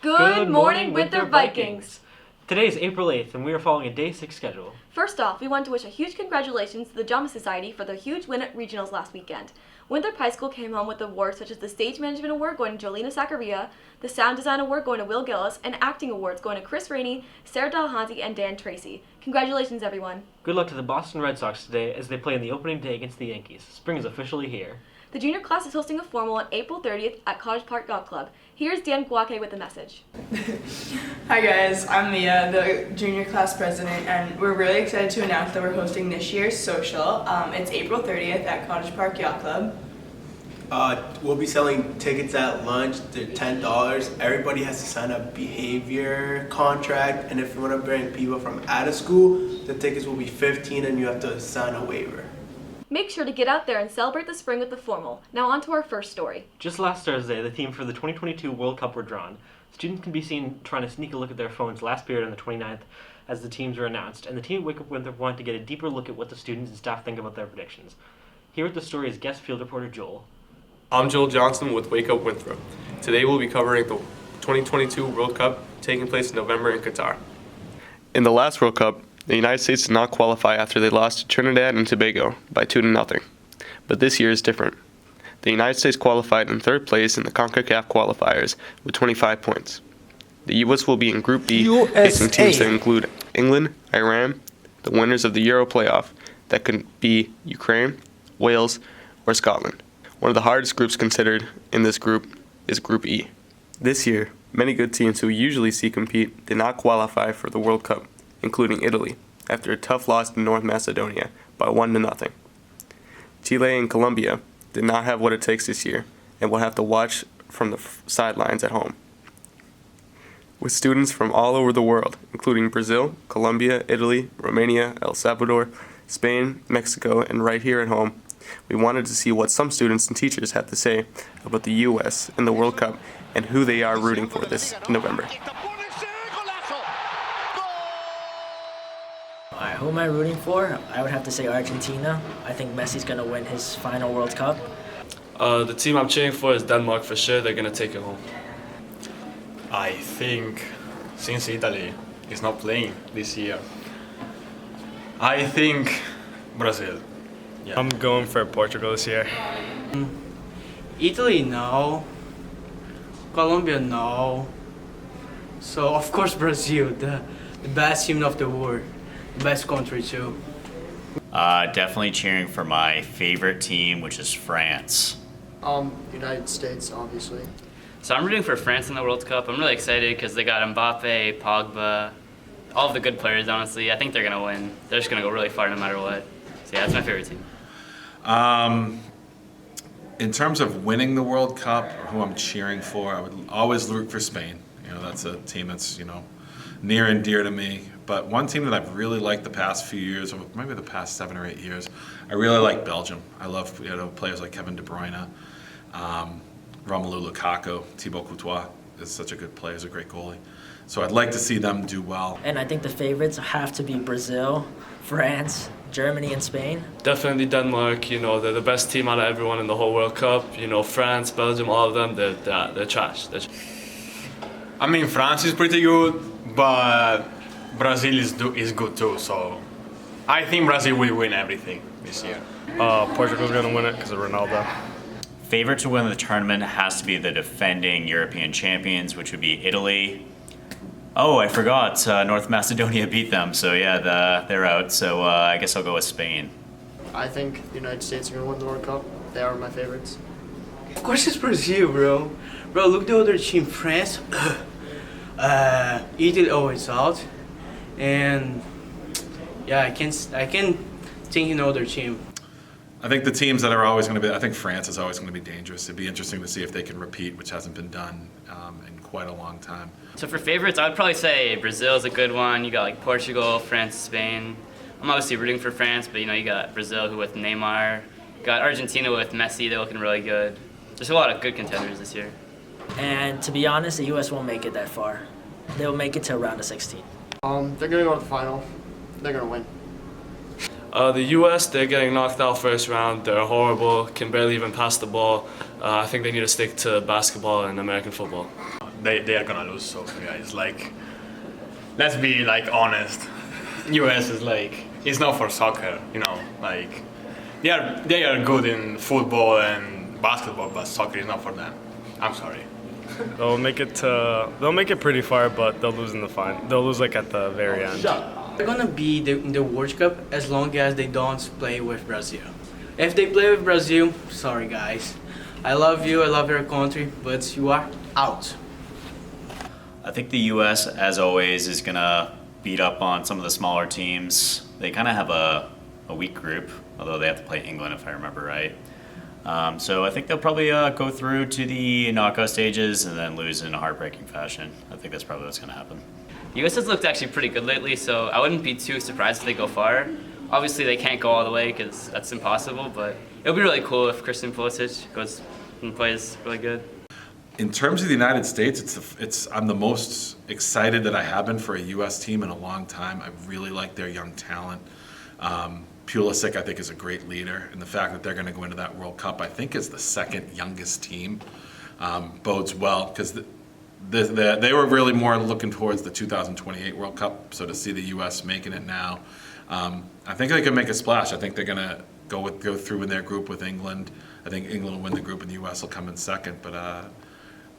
Good morning, Winthrop Vikings! Today is April 8th, and we are following a Day 6 schedule. First off, we want to wish a huge congratulations to the Drama Society for their huge win at regionals last weekend. Winthrop High School came home with awards such as the Stage Management Award going to Jolena Zachariah, the Sound Design Award going to Will Gillis, and Acting Awards going to Chris Rainey, Sarah Delahanty, and Dan Tracy. Congratulations, everyone. Good luck to the Boston Red Sox today as they play in the opening day against the Yankees. Spring is officially here. The junior class is hosting a formal on April 30th at Cottage Park Golf Club. Here's Dan Guake with the message. Hi guys, I'm Mia, the junior class president, and we're really excited to announce that we're hosting this year's social. It's April 30th at Cottage Park Yacht Club. We'll be selling tickets at lunch. They're $10. Everybody has to sign a behavior contract, and if you want to bring people from out of school, the tickets will be $15 and you have to sign a waiver. Make sure to get out there and celebrate the spring with the formal. Now on to our first story. Just last Thursday, the team for the 2022 World Cup were drawn. Students can be seen trying to sneak a look at their phones last period on the 29th as the teams were announced, and the team at Wake Up Winthrop wanted to get a deeper look at what the students and staff think about their predictions. Here with the story is guest field reporter Joel. I'm Joel Johnson with Wake Up Winthrop. Today we'll be covering the 2022 World Cup taking place in November in Qatar. In the last World Cup, the United States did not qualify after they lost to Trinidad and Tobago by 2-0. But this year is different. The United States qualified in third place in the CONCACAF qualifiers with 25 points. The U.S. will be in Group B, facing teams that include England, Iran, the winners of the Euro playoff that could be Ukraine, Wales, or Scotland. One of the hardest groups considered in this group is Group E. This year, many good teams who we usually see compete did not qualify for the World Cup, including Italy, after a tough loss to North Macedonia by 1-0. Chile and Colombia did not have what it takes this year and will have to watch from the sidelines at home. With students from all over the world, including Brazil, Colombia, Italy, Romania, El Salvador, Spain, Mexico, and right here at home, we wanted to see what some students and teachers had to say about the U.S. in the World Cup and who they are rooting for this November. Who am I rooting for? I would have to say Argentina. I think Messi's going to win his final World Cup. The team I'm cheering for is Denmark for sure. They're going to take it home. I think since Italy is not playing this year, I think Brazil. Yeah. I'm going for Portugal this year. Italy, no. Colombia, no. So, of course, Brazil, the best team of the world. Best country too. Definitely cheering for my favorite team, which is France. United States, obviously. So I'm rooting for France in the World Cup. I'm really excited because they got Mbappe, Pogba, all of the good players, honestly. I think they're going to win. They're just going to go really far no matter what. So yeah, that's my favorite team. In terms of winning the World Cup, or who I'm cheering for, I would always root for Spain. You know, that's a team that's, near and dear to me. But one team that I've really liked the past few years, or maybe the past 7 or 8 years, I really like Belgium. I love players like Kevin De Bruyne, Romelu Lukaku, Thibaut Courtois is such a good player, he's a great goalie. So I'd like to see them do well. And I think the favorites have to be Brazil, France, Germany, and Spain. Definitely Denmark. They're the best team out of everyone in the whole World Cup. France, Belgium, all of them, they're trash. I mean, France is pretty good, but Brazil is good too. So I think Brazil will win everything this year. Portugal's going to win it because of Ronaldo. Favorite to win the tournament has to be the defending European champions, which would be Italy. Oh, I forgot. North Macedonia beat them, so yeah, they're out. So I guess I'll go with Spain. I think the United States are going to win the World Cup. They are my favorites. Of course it's Brazil, bro. Bro, look the other team, France. Italy always out. And yeah, I can't think another team. I think the teams that are always going to be, I think France is always going to be dangerous. It'd be interesting to see if they can repeat, which hasn't been done in quite a long time. So for favorites, I would probably say Brazil is a good one. You got like Portugal, France, Spain. I'm obviously rooting for France, but you got Brazil who with Neymar. You got Argentina with Messi, they're looking really good. There's a lot of good contenders this year. And to be honest, the U.S. won't make it that far. They'll make it to round of 16. They're going to go to the final. They're going to win. The U.S., they're getting knocked out first round. They're horrible, can barely even pass the ball. I think they need to stick to basketball and American football. they are gonna lose soccer, guys. Like, let's be like honest. US is like, it's not for soccer, you know. Like, they are good in football and basketball, but soccer is not for them. I'm sorry. They'll make it pretty far, but they'll lose in the final. They'll lose like at the very end. They're gonna be in the World Cup as long as they don't play with Brazil. If they play with Brazil, sorry guys. I love you, I love your country, but you are out. I think the U.S., as always, is gonna beat up on some of the smaller teams. They kind of have a weak group, although they have to play England if I remember right. So I think they'll probably go through to the knockout stages and then lose in a heartbreaking fashion. I think that's probably what's gonna happen. US has looked actually pretty good lately, so I wouldn't be too surprised if they go far. Obviously, they can't go all the way because that's impossible, but it would be really cool if Christian Pulisic goes and plays really good. In terms of the United States, I'm the most excited that I have been for a U.S. team in a long time. I really like their young talent. Pulisic, I think, is a great leader, and the fact that they're going to go into that World Cup, I think, is the second youngest team, bodes well because they were really more looking towards the 2028 World Cup. So to see the U.S. making it now, I think they can make a splash. I think they're going to go through in their group with England. I think England will win the group and the U.S. will come in second. But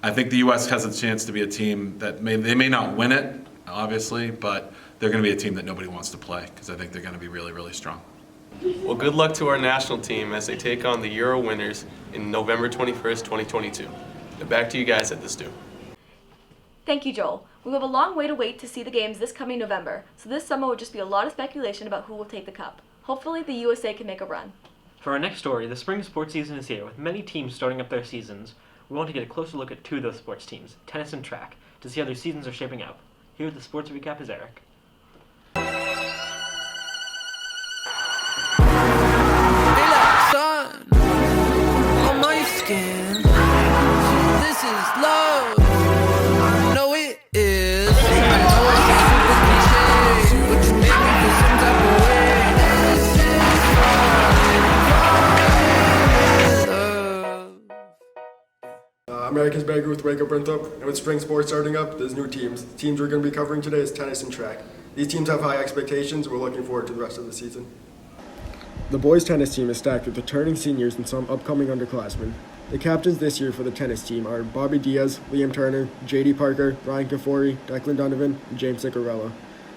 I think the U.S. has a chance to be a team that they may not win it, obviously, but they're going to be a team that nobody wants to play because I think they're going to be really, really strong. Well, good luck to our national team as they take on the Euro winners in November 21st, 2022. Now back to you guys at the Stew. Thank you, Joel. We have a long way to wait to see the games this coming November, so this summer will just be a lot of speculation about who will take the cup. Hopefully the USA can make a run. For our next story, the spring sports season is here, with many teams starting up their seasons. We want to get a closer look at two of those sports teams, tennis and track, to see how their seasons are shaping up. Here with the sports recap is Eric. Sun on my skin. This is love. I know it is. I know it's super cliche, but you make me feel some type of way. America's Bagger with Wake Up Winthrop, and with spring sports starting up, there's new teams. The teams we're going to be covering today is tennis and track. These teams have high expectations. We're looking forward to the rest of the season. The boys' tennis team is stacked with returning seniors and some upcoming underclassmen. The captains this year for the tennis team are Bobby Diaz, Liam Turner, J.D. Parker, Ryan Kafori, Declan Donovan, and James Ciccarello.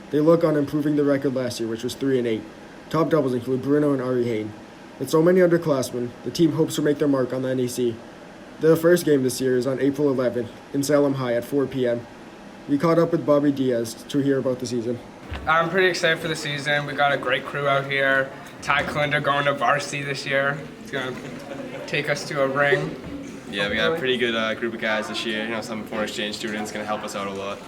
They look on improving the record last year, which was 3-8. Top doubles include Bruno and Ari Hain. With so many underclassmen, the team hopes to make their mark on the NEC. Their first game this year is on April 11th in Salem High at 4 p.m. We caught up with Bobby Diaz to hear about the season. I'm pretty excited for the season. We got a great crew out here. Ty Klinder going to varsity this year. He's going to take us to a ring. Yeah, we got a pretty good group of guys this year. You know, some foreign exchange students going to help us out a lot.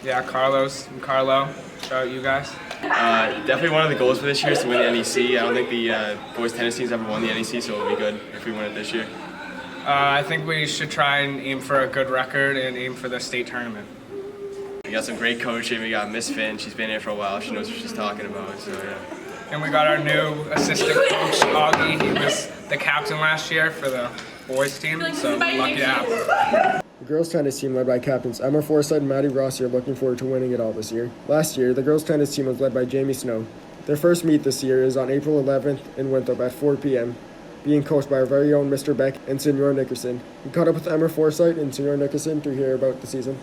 Yeah, Carlos and Carlo. Shout out you guys. Definitely one of the goals for this year is to win the NEC. I don't think the boys tennis teams ever won the NEC, so it'll be good if we win it this year. I think we should try and aim for a good record and aim for the state tournament. We got some great coaching. We got Miss Finn. She's been here for a while. She knows what she's talking about, so yeah. And we got our new assistant coach, Augie. He was the captain last year for the boys team, so lucky to have him. The girls' tennis team, led by captains Emma Forsythe and Maddie Rossi, are looking forward to winning it all this year. Last year, the girls' tennis team was led by Jamie Snow. Their first meet this year is on April 11th in Winthrop at 4 p.m., being coached by our very own Mr. Beck and Senor Nickerson. We caught up with Emma Forsythe and Senor Nickerson to hear about the season.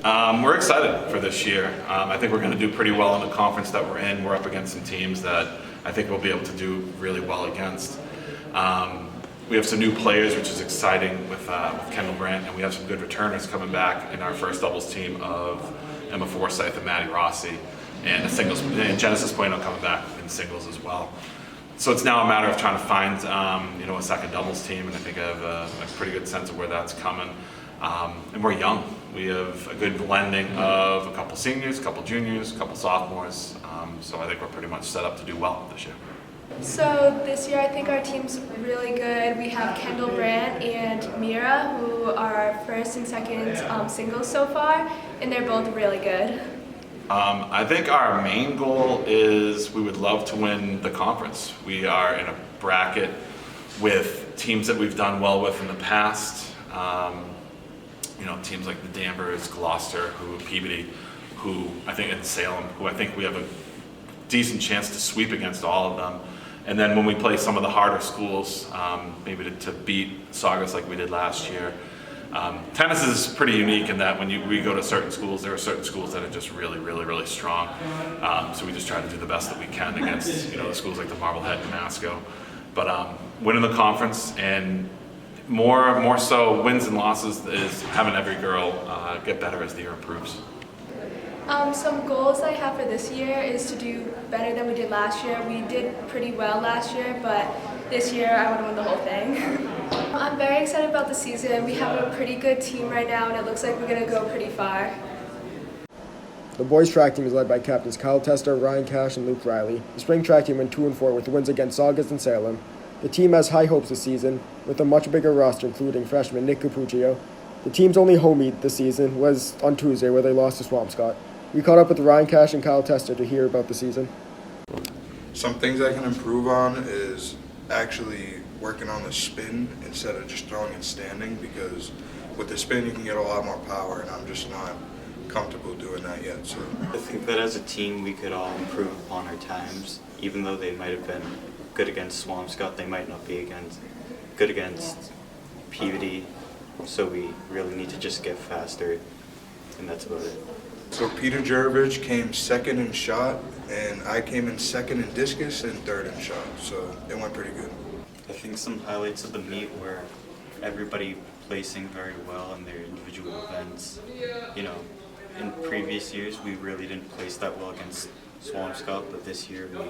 We're excited for this year. I think we're going to do pretty well in the conference that we're in. We're up against some teams that I think we'll be able to do really well against. We have some new players, which is exciting with Kendall Brandt, and we have some good returners coming back in our first doubles team of Emma Forsythe and Maddie Rossi, and a singles, and Genesis Bueno coming back in singles as well. So it's now a matter of trying to find a second doubles team, and I think I have a pretty good sense of where that's coming. And we're young. We have a good blending of a couple seniors, a couple juniors, a couple sophomores. So I think we're pretty much set up to do well this year. So this year I think our team's really good. We have Kendall Brandt and Mira, who are our first and second singles so far, and they're both really good. I think our main goal is we would love to win the conference. We are in a bracket with teams that we've done well with in the past. teams like the Danvers, Gloucester, Peabody, who I think, and Salem, who I think we have a decent chance to sweep against all of them. And then when we play some of the harder schools, maybe to beat Saugus like we did last year. Tennis is pretty unique in that when we go to certain schools, there are certain schools that are just really, really, really strong. So we just try to do the best that we can against the schools like the Marblehead and Masco. But winning the conference and more so wins and losses is having every girl get better as the year improves. Some goals I have for this year is to do better than we did last year. We did pretty well last year, but this year I want to win the whole thing. I'm very excited about the season. We have a pretty good team right now, and it looks like we're going to go pretty far. The boys track team is led by captains Kyle Tester, Ryan Cash, and Luke Riley. The spring track team went 2-4 with wins against Saugus and Salem. The team has high hopes this season, with a much bigger roster including freshman Nick Capuccio. The team's only home meet this season was on Tuesday, where they lost to Swampscott. We caught up with Ryan Cash and Kyle Tester to hear about the season. Some things I can improve on is actually working on the spin instead of just throwing and standing, because with the spin you can get a lot more power, and I'm just not comfortable doing that yet. So I think that as a team we could all improve upon our times. Even though they might have been good against Swampscott, they might not be good against Peabody, so we really need to just get faster, and that's about it. So Peter Jurovich came second in shot, and I came in second in discus and third in shot, so it went pretty good. I think some highlights of the meet were everybody placing very well in their individual events. In previous years we really didn't place that well against Swampscott, but this year we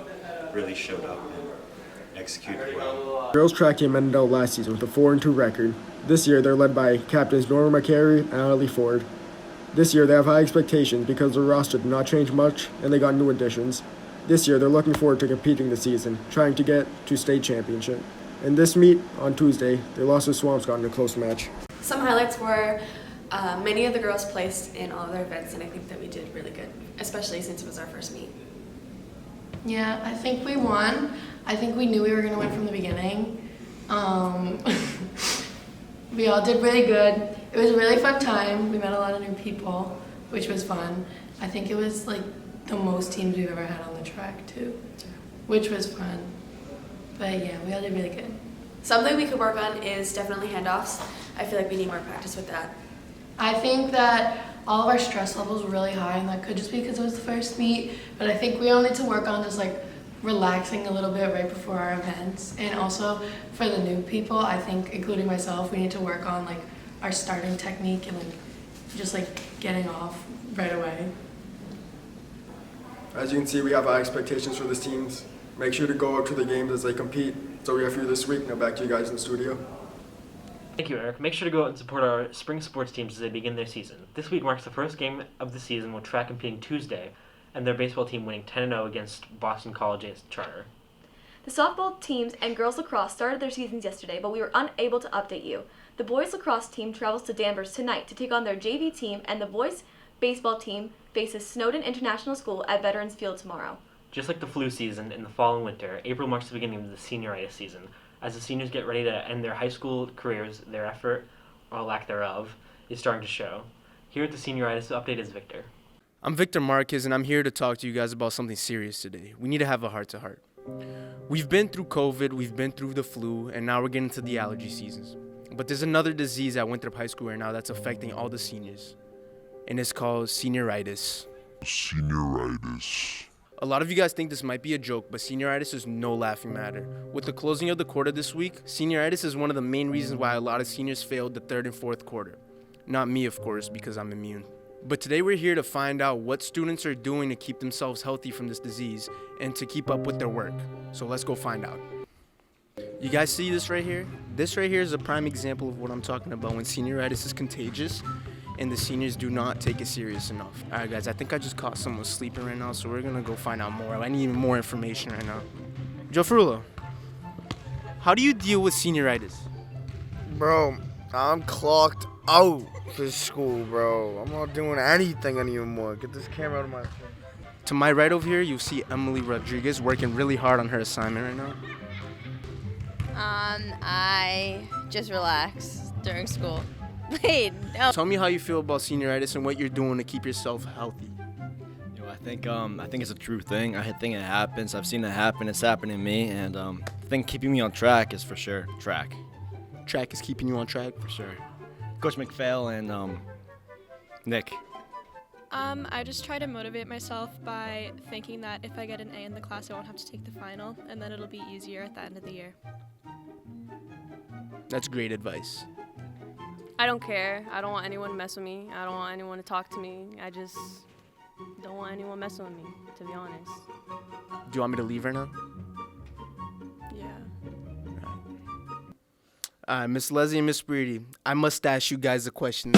really showed up and executed well. Girls track team ended out last season with a 4-2 record. This year they're led by captains Norma McCary and Allie Ford. This year they have high expectations because their roster did not change much and they got new additions. This year they're looking forward to competing this season, trying to get to state championship. In this meet on Tuesday, they lost to Swampscott in a close match. Some highlights were many of the girls placed in all of their events, and I think that we did really good, especially since it was our first meet. Yeah, I think we won. I think we knew we were going to win from the beginning. We all did really good. It was a really fun time. We met a lot of new people, which was fun. I think it was like the most teams we've ever had on the track too, which was fun. But yeah, we all did really good. Something we could work on is definitely handoffs. I feel like we need more practice with that. I think that all of our stress levels were really high, and that could just be because it was the first meet, but I think we all need to work on just like relaxing a little bit right before our events. And also for the new people, I think, including myself, we need to work on like our starting technique and like just like getting off right away. As you can see, we have high expectations for this team. Make sure to go out to the games as they compete. So we have for you this week. Now back to you guys in the studio. Thank you, Eric. Make sure to go out and support our spring sports teams as they begin their season. This week marks the first game of the season, with track competing Tuesday, and their baseball team winning 10-0 against Boston College's Charter. The softball teams and girls lacrosse started their seasons yesterday, but we were unable to update you. The boys lacrosse team travels to Danvers tonight to take on their JV team, and the boys baseball team faces Snowden International School at Veterans Field tomorrow. Just like the flu season in the fall and winter, April marks the beginning of the senioritis season. As the seniors get ready to end their high school careers, their effort, or lack thereof, is starting to show. Here at the Senioritis Update is Victor. I'm Victor Marquez, and I'm here to talk to you guys about something serious today. We need to have a heart-to-heart. We've been through COVID, we've been through the flu, and now we're getting to the allergy seasons. But there's another disease at Winthrop High School right now that's affecting all the seniors, and it's called senioritis. Senioritis. A lot of you guys think this might be a joke, but senioritis is no laughing matter. With the closing of the quarter this week, senioritis is one of the main reasons why a lot of seniors failed the third and fourth quarter. Not me, of course, because I'm immune. But today we're here to find out what students are doing to keep themselves healthy from this disease and to keep up with their work. So let's go find out. You guys see this right here? This right here is a prime example of what I'm talking about when senioritis is contagious and the seniors do not take it serious enough. All right, guys, I think I just caught someone sleeping right now, so we're gonna go find out more. I need even more information right now. Joe Frulo, how do you deal with senioritis? Bro, I'm clocked out for school, bro. I'm not doing anything anymore. Get this camera out of my face. To my right over here, you'll see Emily Rodriguez working really hard on her assignment right now. I just relax during school. Wait, no. Tell me how you feel about senioritis and what you're doing to keep yourself healthy. I think it's a true thing. I think it happens. I've seen it happen. It's happening to me, and I think keeping me on track is for sure track. Track is keeping you on track? For sure. Coach McPhail and Nick. I just try to motivate myself by thinking that if I get an A in the class, I won't have to take the final, and then it'll be easier at the end of the year. That's great advice. I don't care. I don't want anyone to mess with me. I don't want anyone to talk to me. I just don't want anyone messing with me, to be honest. Do you want me to leave right now? Yeah. Miss Leslie and Miss Brady, I must ask you guys a question.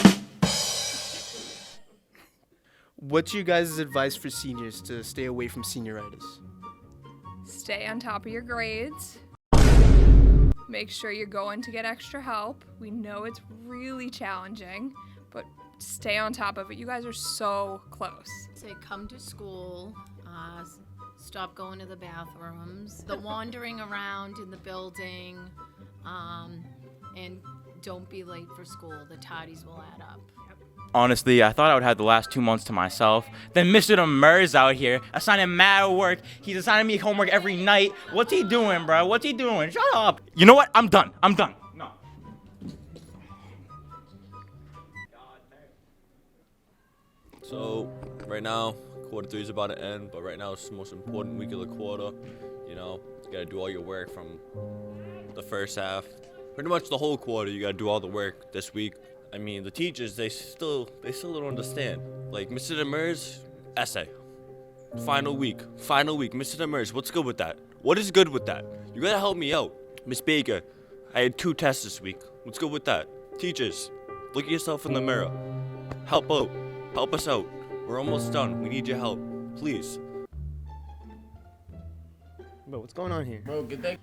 What's your guys' advice for seniors to stay away from senioritis? Stay on top of your grades. Make sure you're going to get extra help. We know it's really challenging, but stay on top of it. You guys are so close. Say come to school, stop going to the bathrooms, the wandering around in the building, and don't be late for school. The toddies will add up. Honestly, I thought I would have the last 2 months to myself. Then Mr. Demers out here assigning mad work. He's assigning me homework every night. What's he doing, bro? What's he doing? Shut up. You know what? I'm done. No. So, right now, quarter 3 is about to end, but right now it's the most important week of the quarter. You gotta do all your work from the first half. Pretty much the whole quarter, you gotta do all the work this week. I mean, the teachers, they still don't understand. Like, Mr. Demers, essay. Final week. Mr. Demers, what's good with that? What is good with that? You gotta help me out. Miss Baker, I had 2 tests this week. What's good with that? Teachers, look at yourself in the mirror. Help out. Help us out. We're almost done. We need your help. Please. Bro, what's going on here? Bro, get that.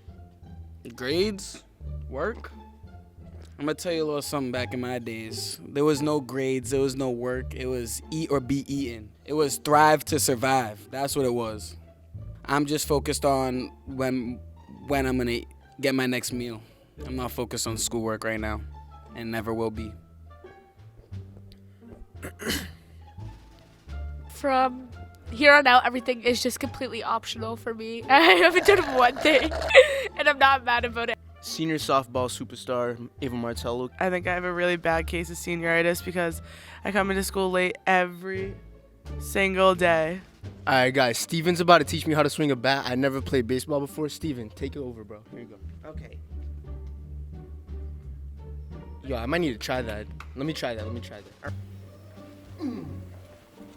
Grades? Work? I'm gonna tell you a little something back in my days. There was no grades, there was no work. It was eat or be eaten. It was thrive to survive. That's what it was. I'm just focused on when I'm gonna get my next meal. I'm not focused on schoolwork right now, and never will be. From here on out, everything is just completely optional for me. I haven't done one thing, and I'm not mad about it. Senior softball superstar Ava Martello. I think I have a really bad case of senioritis because I come into school late every single day. All right, guys, Steven's about to teach me how to swing a bat. I never played baseball before. Steven, take it over, bro. Here you go. Okay. Yo, I might need to try that. Let me try that. Is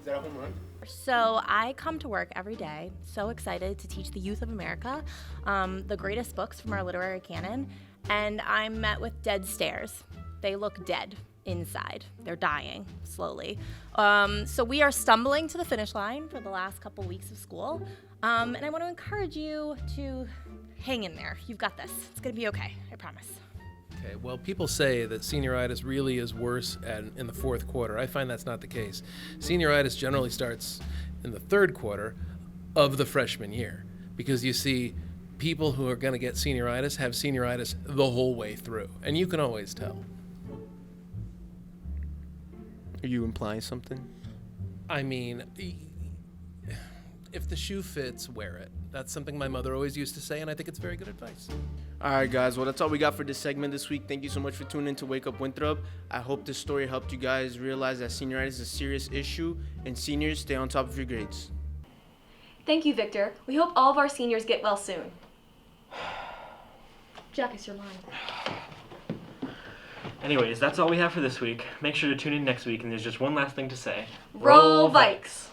that a home run? So I come to work every day, so excited to teach the youth of America the greatest books from our literary canon, and I'm met with dead stares. They look dead inside. They're dying slowly. So we are stumbling to the finish line for the last couple weeks of school, and I want to encourage you to hang in there. You've got this. It's gonna be okay, I promise. Okay, well, people say that senioritis really is worse in the fourth quarter. I find that's not the case. Senioritis generally starts in the third quarter of the freshman year because you see people who are going to get senioritis have senioritis the whole way through, and you can always tell. Are you implying something? I mean, if the shoe fits, wear it. That's something my mother always used to say, and I think it's very good advice. All right, guys. Well, that's all we got for this segment this week. Thank you so much for tuning in to Wake Up Winthrop. I hope this story helped you guys realize that senioritis is a serious issue, and seniors, stay on top of your grades. Thank you, Victor. We hope all of our seniors get well soon. Jack, it's your line. Anyways, that's all we have for this week. Make sure to tune in next week, and there's just one last thing to say. Roll Vikes!